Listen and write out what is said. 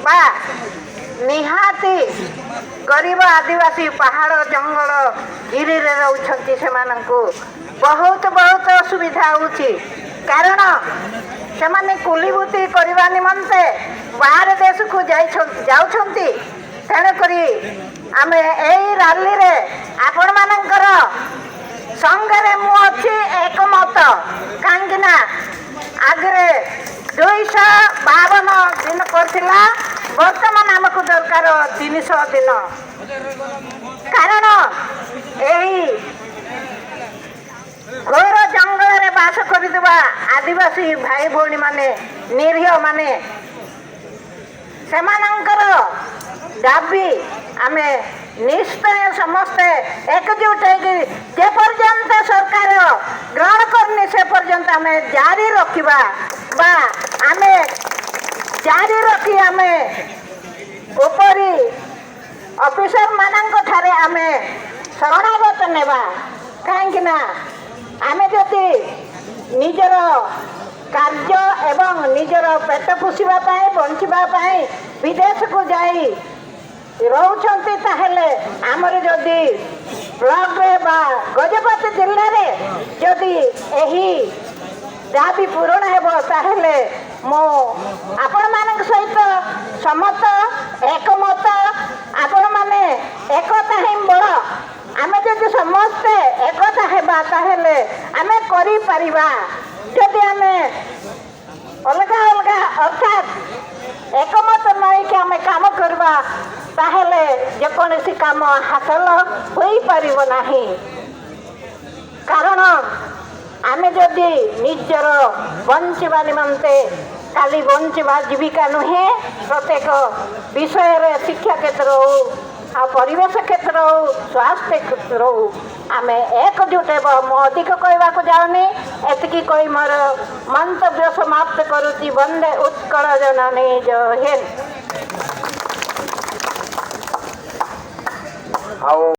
बा निहाती गरीब आदिवासी पहाड़ जंगल गिरी रोचे से बहुत बहुत असुविधा होची कारण से कुलीबुती करने निमंते बाहर देश को जाउछंती तेणुकरी आम यही रैली रे आपण मानकर संगे मु अच्छी एकमत कहीं आगे 252 दिन करथिला बर्तमान आमको दरकार 300 दिन कारण यही घोर जंगल रे बास करथिबा आदिवासी भाई भौणी माने निरीह माने सेमानंकर दाबी आमे निश्चय समस्ते एकजुट जे पर्यंत सरकार ग्रहण करनी से पर्यंत आमे जारी रखिबा बा आमे जारी रखी आमे उपरी ऑफिसर मानक ठारे आमे शरणागत नेबा कहीं ना आमे जदि निजर कार्य एवं निजर पेट पोषिबा पाए बंचिबा पाए विदेश को जाई रोचंती ताहेले आमर जदि ब्लॉक रे बा गजपति जिल्ला रे जदि एही दाबी पूरण हेबो ताहेले मो आपण मानक सहित समत एकमत आपण माने एकता ही बड़ आमे जदि समस्ते एकता हेबा ताहेले आमे करि परिबा जदि आमे अलगा अलगा अर्थात एकमत नहीं कि आमे काम करबा ताहेले जेकोसी काम हासिल होई परिबो नाही कारण आमे जदि निजर बंचिबा निमंते खाली बंचिबा जीविका नुहे प्रत्येक विषय रे शिक्षा क्षेत्र हो आ परिवेश क्षेत्र हो स्वास्थ्य क्षेत्र हो आमे एकजुट हेब मो अधिक कहवा जाऊनी एतिकी कही मोर मंतव्य समाप्त करुची वंदे उत्कल जननी जय हिंद।